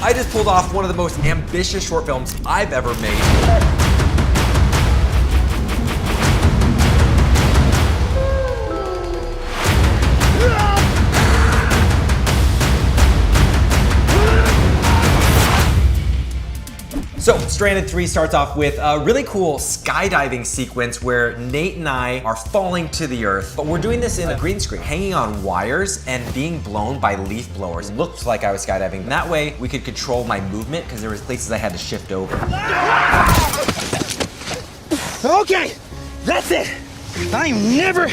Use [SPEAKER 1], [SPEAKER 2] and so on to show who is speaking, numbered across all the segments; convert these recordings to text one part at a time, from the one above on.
[SPEAKER 1] I just pulled off one of the most ambitious short films I've ever made. So, Stranded 3 starts off with a really cool skydiving sequence where Nate and I are falling to the earth, but we're doing this in a green screen, hanging on wires and being blown by leaf blowers. It looked like I was skydiving. That way, we could control my movement because there was places I had to shift over.
[SPEAKER 2] Okay, that's it. I'm never,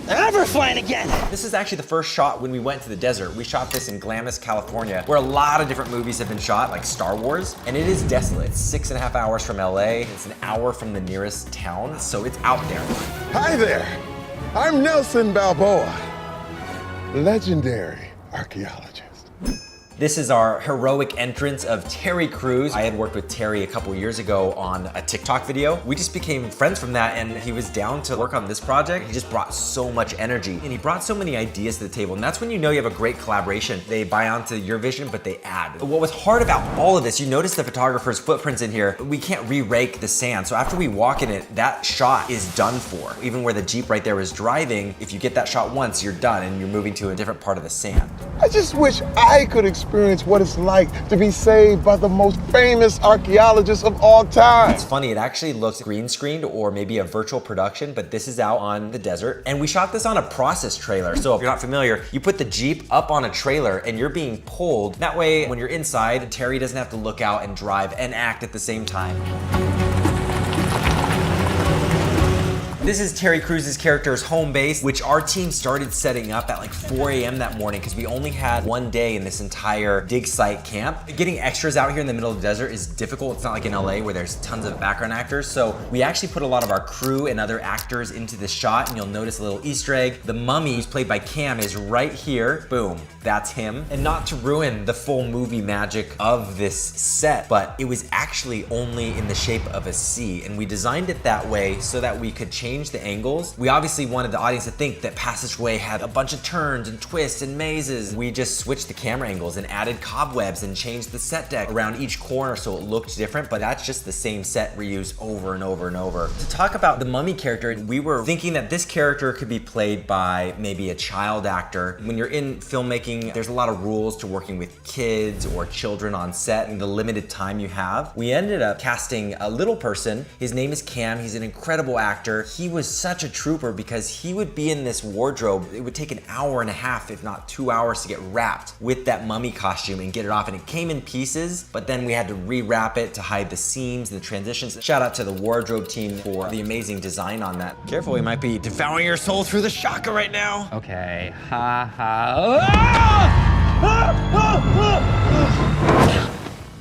[SPEAKER 2] ever flying again.
[SPEAKER 1] This is actually the first shot when we went to the desert. We shot this in Glamis, California, where a lot of different movies have been shot, like Star Wars, and it is desolate. It's 6.5 hours from LA. It's an hour from the nearest town, so it's out there.
[SPEAKER 3] Hi there, I'm Nelson Balboa, legendary archaeologist.
[SPEAKER 1] This is our heroic entrance of Terry Crews. I had worked with Terry a couple years ago on a TikTok video. We just became friends from that, and he was down to work on this project. He just brought so much energy, and he brought so many ideas to the table, and that's when you know you have a great collaboration. They buy onto your vision, but they add. What was hard about all of this, you notice the photographer's footprints in here. We can't re-rake the sand, so after we walk in it, that shot is done for. Even where the Jeep right there was driving, if you get that shot once, you're done, and you're moving to a different part of the sand.
[SPEAKER 3] I just wish I could experience what it's like to be saved by the most famous archaeologist of all time.
[SPEAKER 1] It's funny, it actually looks green screened or maybe a virtual production, but this is out on the desert. And we shot this on a process trailer. So if you're not familiar, you put the Jeep up on a trailer and you're being pulled. That way, when you're inside, Terry doesn't have to look out and drive and act at the same time. This is Terry Crews' character's home base, which our team started setting up at like 4 a.m. that morning because we only had one day in this entire dig site camp. Getting extras out here in the middle of the desert is difficult. It's not like in LA where there's tons of background actors. So we actually put a lot of our crew and other actors into this shot, and you'll notice a little Easter egg. The mummy, who's played by Cam, is right here. Boom, that's him. And not to ruin the full movie magic of this set, but it was actually only in the shape of a C, and we designed it that way so that we could change the angles. We obviously wanted the audience to think that Passageway had a bunch of turns and twists and mazes. We just switched the camera angles and added cobwebs and changed the set deck around each corner so it looked different, but that's just the same set reused over and over and over. To talk about the mummy character, we were thinking that this character could be played by maybe a child actor. When you're in filmmaking, there's a lot of rules to working with kids or children on set and the limited time you have. We ended up casting a little person. His name is Cam. He's an incredible actor. He was such a trooper because he would be in this wardrobe. It would take an hour and a half, if not 2 hours, to get wrapped with that mummy costume and get it off. And it came in pieces, but then we had to rewrap it to hide the seams and the transitions. Shout out to the wardrobe team for the amazing design on that. Careful, we might be devouring your soul through the shaka right now.
[SPEAKER 4] Okay, ha ha.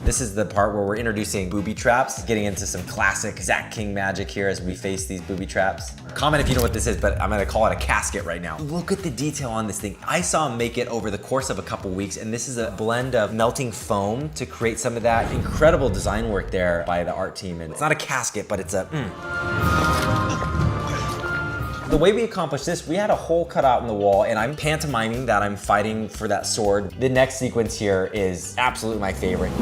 [SPEAKER 1] This is the part where we're introducing booby traps, getting into some classic Zach King magic here as we face these booby traps. Comment if you know what this is, but I'm gonna call it a casket right now. Look at the detail on this thing. I saw him make it over the course of a couple weeks, and this is a blend of melting foam to create some of that incredible design work there by the art team. And it's not a casket, but it's a The way we accomplished this, we had a hole cut out in the wall, and I'm pantomiming that I'm fighting for that sword. The next sequence here is absolutely my favorite.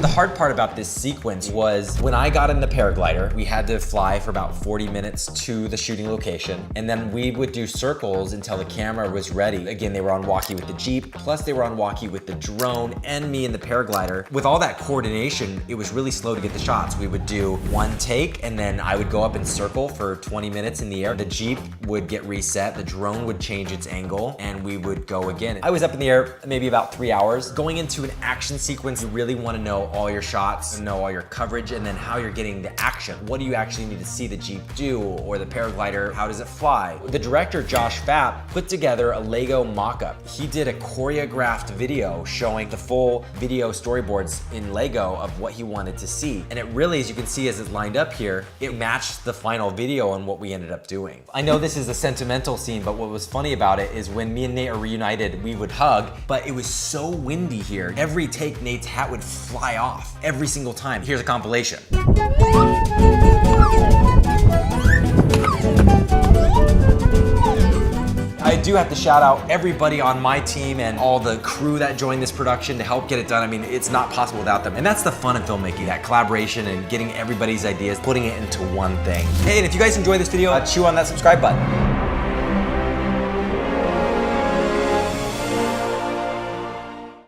[SPEAKER 1] The hard part about this sequence was when I got in the paraglider, we had to fly for about 40 minutes to the shooting location, and then we would do circles until the camera was ready. Again, they were on walkie with the Jeep, plus they were on walkie with the drone and me in the paraglider. With all that coordination, it was really slow to get the shots. We would do one take, and then I would go up and circle for 20 minutes in the air. The Jeep would get reset, the drone would change its angle, and we would go again. I was up in the air maybe about 3 hours. Going into an action sequence, you really want to know all your shots, know all your coverage, and then how you're getting the action. What do you actually need to see the Jeep do, or the paraglider, how does it fly? The director, Josh Fapp, put together a Lego mock-up. He did a choreographed video showing the full video storyboards in Lego of what he wanted to see. And it really, as you can see as it's lined up here, it matched the final video and what we ended up doing. I know this is a sentimental scene, but what was funny about it is when me and Nate are reunited, we would hug, but it was so windy here. Every take, Nate's hat would fly off. Every single time. Here's a compilation. I do have to shout out everybody on my team and all the crew that joined this production to help get it done. I mean, it's not possible without them. And that's the fun of filmmaking, that collaboration and getting everybody's ideas, putting it into one thing. Hey, and if you guys enjoyed this video, chew on that subscribe button.